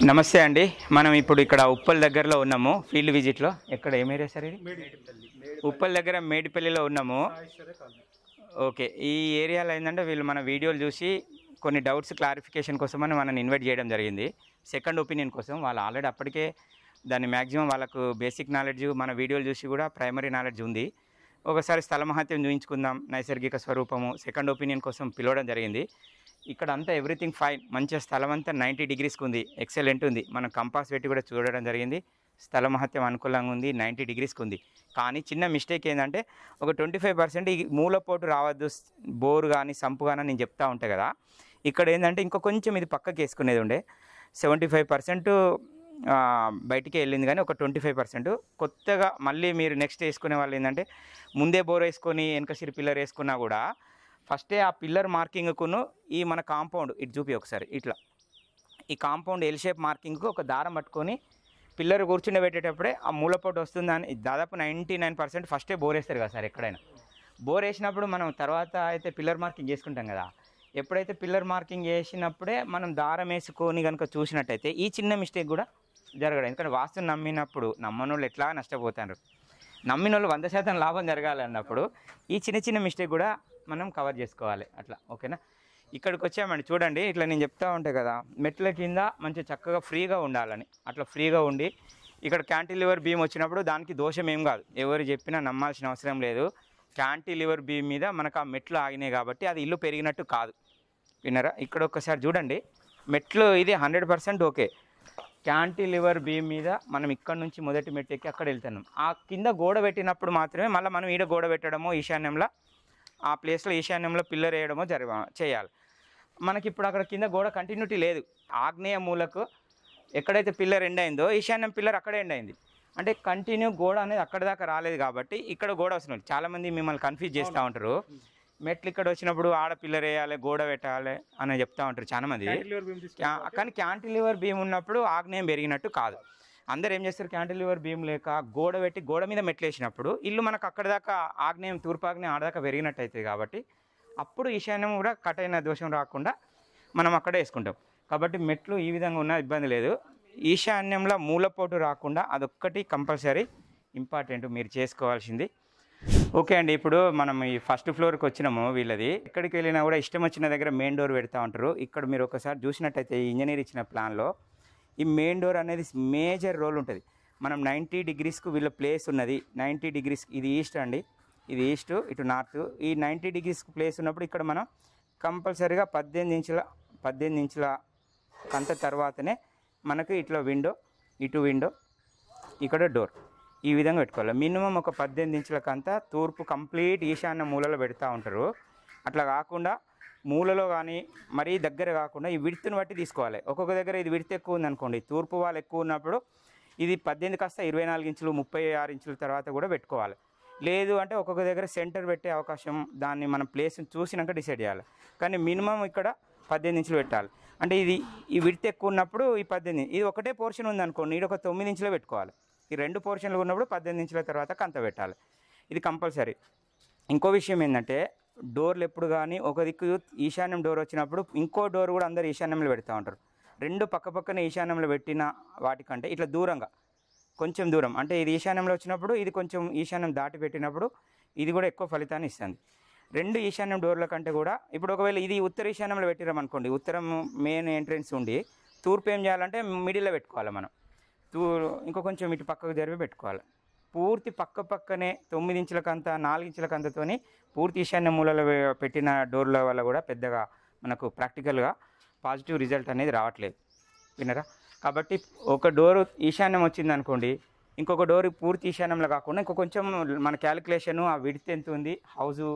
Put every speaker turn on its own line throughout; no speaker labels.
నమస్తే అండి. మనం ఇప్పుడు ఇక్కడ ఉప్పల్ దగ్గరలో ఉన్నాము. ఫీల్డ్ విజిట్లో. ఎక్కడ ఏం ఏరియా సార్ ఇది? ఉప్పల్ దగ్గర మేడిపల్లిలో ఉన్నాము. ఓకే. ఈ ఏరియాలో ఏంటంటే వీళ్ళు మన వీడియోలు చూసి కొన్ని డౌట్స్ క్లారిఫికేషన్ కోసం అని మనల్ని ఇన్వైట్ చేయడం జరిగింది. సెకండ్ ఒపీనియన్ కోసం. వాళ్ళు ఆల్రెడీ అప్పటికే దాన్ని మ్యాక్సిమం వాళ్ళకు బేసిక్ నాలెడ్జ్ మన వీడియోలు చూసి కూడా ప్రైమరీ నాలెడ్జ్ ఉంది. ఒకసారి స్థల మహత్యం చూపించుకుందాం, నైసర్గిక స్వరూపము, సెకండ్ ఒపీనియన్ కోసం పిలవడం జరిగింది. ఇక్కడ అంతా ఎవ్రీథింగ్ ఫైన్, మంచిగా స్థలం అంతా 90 డిగ్రీస్కి ఉంది, ఎక్సలెంట్ ఉంది. మనం కంపాస్ పెట్టి కూడా చూడడం జరిగింది. స్థల మహత్యం అనుకూలంగా ఉంది, 90 డిగ్రీస్కి ఉంది. కానీ చిన్న మిస్టేక్ ఏంటంటే ఒక 25% ఈ మూలపోటు రావద్దు, బోరు కానీ సంపు కానీ నేను చెప్తా ఉంటాయి కదా. ఇక్కడ ఏంటంటే ఇంకో కొంచెం ఇది పక్కకి వేసుకునేది ఉండే. 75% బయటికి వెళ్ళింది, కానీ ఒక 25% కొత్తగా మళ్ళీ మీరు నెక్స్ట్ వేసుకునే వాళ్ళు ఏంటంటే ముందే బోర్ వేసుకొని వెనక సిరి పిల్లర్ వేసుకున్నా కూడా ఫస్టే ఆ పిల్లర్ మార్కింగ్కును ఈ మన కాంపౌండ్ ఇటు చూపి ఒకసారి ఇట్లా ఈ కాంపౌండ్ ఎల్ షేప్ మార్కింగ్కు ఒక దారం పట్టుకొని పిల్లర్ కూర్చుని పెట్టేటప్పుడే ఆ మూలపోటు వస్తుందని దాదాపు 99% ఫస్టే బోర్ వేస్తారు కదా సార్. ఎక్కడైనా బోర్ వేసినప్పుడు మనం తర్వాత అయితే పిల్లర్ మార్కింగ్ చేసుకుంటాం కదా. ఎప్పుడైతే పిల్లర్ మార్కింగ్ చేసినప్పుడే మనం దారం వేసుకొని కనుక చూసినట్టయితే ఈ చిన్న మిస్టేక్ కూడా జరగడం. ఎందుకంటే వాస్తుని నమ్మినప్పుడు నమ్మని వాళ్ళు ఎట్లా నష్టపోతారు, నమ్మిన వాళ్ళు 100% లాభం జరగాలి అన్నప్పుడు ఈ చిన్న చిన్న మిస్టేక్ కూడా మనం కవర్ చేసుకోవాలి. అట్లా ఓకేనా. ఇక్కడికి వచ్చామండి, చూడండి ఇట్లా నేను చెప్తా ఉంటాయి కదా, మెట్ల కింద మంచి చక్కగా ఫ్రీగా ఉండాలని. అట్లా ఫ్రీగా ఉండి ఇక్కడ క్యాంటిలివర్ బీమ్ వచ్చినప్పుడు దానికి దోషం ఏం కాదు, ఎవరు చెప్పినా నమ్మాల్సిన అవసరం లేదు. క్యాంటిలివర్ బీమ్ మీద మనకు ఆ మెట్లు ఆగినాయి కాబట్టి అది ఇల్లు పెరిగినట్టు కాదు. విన్నారా? ఇక్కడ ఒక్కసారి చూడండి, మెట్లు ఇది 100% ఓకే. క్యాంటిలివర్ బీమ్ మీద మనం ఇక్కడ నుంచి మొదటి మెట్టు ఎక్కి అక్కడ వెళ్తున్నాం. ఆ కింద గోడ పెట్టినప్పుడు మాత్రమే మళ్ళీ మనం ఈడ గోడ పెట్టడమో ఈశాన్యంలో ఆ ప్లేస్లో ఈశాన్యంలో పిల్లర్ వేయడమో చేయాలి. మనకి ఇప్పుడు అక్కడ కింద గోడ కంటిన్యూటీ లేదు. ఆగ్నేయ మూలకు ఎక్కడైతే పిల్లర్ ఎండ్ అయిందో ఈశాన్యం పిల్లర్ అక్కడే ఎండ్ అయింది. అంటే కంటిన్యూ గోడ అనేది అక్కడ దాకా రాలేదు కాబట్టి ఇక్కడ గోడ వస్తుంది. చాలామంది మిమ్మల్ని కన్ఫ్యూజ్ చేస్తూ ఉంటారు, మెట్లు ఇక్కడ వచ్చినప్పుడు ఆడ పిల్లర్ వేయాలి, గోడ పెట్టాలి అని చెప్తా ఉంటారు చాలామంది. కానీ క్యాంటిలివర్ బీమ్ ఉన్నప్పుడు ఆగ్నేయం పెరిగినట్టు కాదు. అందరు ఏం చేస్తారు, క్యాంటిలివర్ బీమ్ లేక గోడ పెట్టి గోడ మీద మెట్లు వేసినప్పుడు ఇల్లు మనకు అక్కడ దాకా ఆగ్నేయం తూర్పాగ్నేయం ఆడదాకా పెరిగినట్టు అవుతుంది. కాబట్టి అప్పుడు ఈశాన్యం కూడా కట్ అయిన దోషం రాకుండా మనం అక్కడే వేసుకుంటాం. కాబట్టి మెట్లు ఈ విధంగా ఉన్న ఇబ్బంది లేదు. ఈశాన్యంలో మూలపోటు రాకుండా అదొక్కటి కంపల్సరీ ఇంపార్టెంట్ మీరు చేసుకోవాల్సింది. ఓకే అండి, ఇప్పుడు మనం ఈ ఫస్ట్ ఫ్లోర్కి వచ్చినాము. వీళ్ళది ఎక్కడికి వెళ్ళినా కూడా ఇష్టం వచ్చిన దగ్గర మెయిన్ డోర్ పెడతా ఉంటారు. ఇక్కడ మీరు ఒకసారి చూసినట్టయితే ఈ ఇంజనీర్ ఇచ్చిన ప్లాన్లో ఈ మెయిన్ డోర్ అనేది మేజర్ రోల్ ఉంటుంది. మనం 90 డిగ్రీస్కు వీళ్ళ ప్లేస్ ఉన్నది. 90 డిగ్రీస్ ఇది ఈస్ట్ అండి, ఇది ఈస్ట్, ఇటు నార్త్. ఈ 90 డిగ్రీస్కి ప్లేస్ ఉన్నప్పుడు ఇక్కడ మనం కంపల్సరీగా 18 ఇంచుల కంత తర్వాతనే మనకు ఇట్లా విండో, ఇటు విండో, ఇక్కడ డోర్ ఈ విధంగా పెట్టుకోవాలి. మినిమం ఒక 18 ఇంచుల కంత తూర్పు కంప్లీట్ ఈశాన్య మూలలో పెడతా ఉంటారు. అట్లా కాకుండా మూలలో కానీ మరీ దగ్గర కాకుండా ఈ విడ్త్ని బట్టి తీసుకోవాలి. ఒక్కొక్క దగ్గర ఇది విడ్త్ ఎక్కువ ఉందనుకోండి, తూర్పు వాళ్ళు ఎక్కువ ఉన్నప్పుడు ఇది 18 కాస్త 24 ఇంచులు 36 ఇంచుల తర్వాత కూడా పెట్టుకోవాలి. లేదు అంటే ఒక్కొక్క దగ్గర సెంటర్ పెట్టే అవకాశం, దాన్ని మనం ప్లేస్ని చూసినాక డిసైడ్ చేయాలి. కానీ మినిమం ఇక్కడ 18 ఇంచులు పెట్టాలి. అంటే ఇది ఈ విడ్త్ ఎక్కువ ఉన్నప్పుడు ఈ 18, ఇది ఒకటే పోర్షన్ ఉందనుకోండి, ఇది ఒక 9 ఇంచులు పెట్టుకోవాలి. ఈ 2 పోర్షన్లు ఉన్నప్పుడు 18 ఇంచుల తర్వాత కంత పెట్టాలి. ఇది కంపల్సరీ. ఇంకో విషయం ఏంటంటే డోర్లు ఎప్పుడు కానీ ఒక దిక్కు ఈశాన్యం డోర్ వచ్చినప్పుడు ఇంకో డోర్ కూడా అందరు ఈశాన్యంలో పెడతా ఉంటారు. 2 పక్కనే ఈశాన్యంలో పెట్టిన వాటికంటే ఇట్లా దూరంగా కొంచెం దూరం, అంటే ఇది ఈశాన్యంలో వచ్చినప్పుడు ఇది కొంచెం ఈశాన్యం దాటి పెట్టినప్పుడు ఇది కూడా ఎక్కువ ఫలితాన్ని ఇస్తుంది. 2 ఈశాన్యం డోర్ల కంటే కూడా ఇప్పుడు ఒకవేళ ఇది ఉత్తర ఈశాన్యంలో పెట్టిరామనుకోండి, ఉత్తరం మెయిన్ ఎంట్రెన్స్ ఉండి తూర్పు ఏం చేయాలంటే మిడిల్లో పెట్టుకోవాలి. మనం ఇంకో కొంచెం ఇటు పక్కకు జరిపి పెట్టుకోవాలి. పూర్తి పక్కనే 9 ఇంచుల కంత 4 ఇంచుల కంతతోని పూర్తి ఈశాన్య మూలలో పెట్టిన డోర్ల వల్ల కూడా పెద్దగా మనకు ప్రాక్టికల్గా పాజిటివ్ రిజల్ట్ అనేది రావట్లేదు. వినరా? కాబట్టి ఒక డోరు ఈశాన్యం వచ్చింది అనుకోండి, ఇంకొక డోర్ పూర్తి ఈశాన్యంలో కాకుండా ఇంకో కొంచెం మన క్యాలిక్యులేషను ఆ విడ్త్ ఎంత ఉంది, హౌజు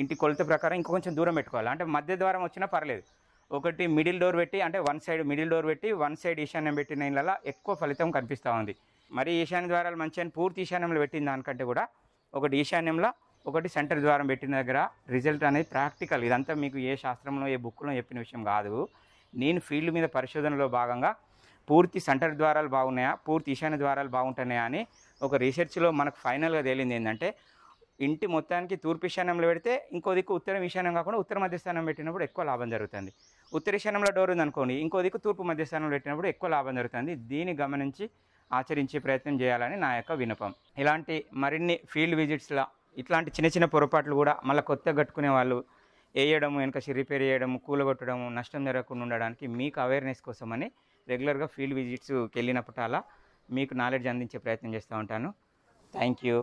ఇంటి కొలత ప్రకారం ఇంకో కొంచెం దూరం పెట్టుకోవాలి. అంటే మధ్య ద్వారం వచ్చినా పర్లేదు, ఒకటి మిడిల్ డోర్ పెట్టి, అంటే వన్ సైడ్ మిడిల్ డోర్ పెట్టి వన్ సైడ్ ఈశాన్యం పెట్టిన ఇళ్ళ ఎక్కువ ఫలితం కనిపిస్తూ ఉంది. మరి ఈశాన్య ద్వారాలు మంచిగా పూర్తి ఈశాన్యంలో పెట్టిన దానికంటే కూడా ఒకటి ఈశాన్యంలో ఒకటి సెంటర్ ద్వారం పెట్టిన దగ్గర రిజల్ట్ అనేది ప్రాక్టికల్. ఇదంతా మీకు ఏ శాస్త్రంలో ఏ బుక్లో చెప్పిన విషయం కాదు. నేను ఫీల్డ్ మీద పరిశోధనలో భాగంగా పూర్తి సెంటర్ ద్వారాలు బాగున్నాయా, పూర్తి ఈశాన్య ద్వారాలు బాగుంటున్నాయా అని ఒక రీసెర్చ్లో మనకు ఫైనల్గా తేలింది ఏంటంటే ఇంటి మొత్తానికి తూర్పు ఈశాన్యంలో పెడితే ఇంకో దిక్కు ఉత్తరం ఈశాన్యం కాకుండా ఉత్తర మధ్యస్థానం పెట్టినప్పుడు ఎక్కువ లాభం జరుగుతుంది. ఉత్తర ఈశాన్యంలో డోర్ ఉందనుకోండి, ఇంకో దిక్కు తూర్పు మధ్యస్థానంలో పెట్టినప్పుడు ఎక్కువ లాభం జరుగుతుంది. దీన్ని గమనించి ఆచరించే ప్రయత్నం చేయాలని నా యొక్క విన్నపం. ఇలాంటి మరిన్ని ఫీల్డ్ విజిట్స్లో ఇట్లాంటి చిన్న చిన్న పొరపాట్లు కూడా మళ్ళీ కొత్తగా కట్టుకునే వాళ్ళు వేయడము, వెనక రిపేర్ చేయడము, కూలగొట్టడము, నష్టం జరగకుండా ఉండడానికి మీకు అవేర్నెస్ కోసమని రెగ్యులర్గా ఫీల్డ్ విజిట్స్కి వెళ్ళినప్పుడు అలా మీకు నాలెడ్జ్ అందించే ప్రయత్నం చేస్తూ ఉంటాను. Thank you.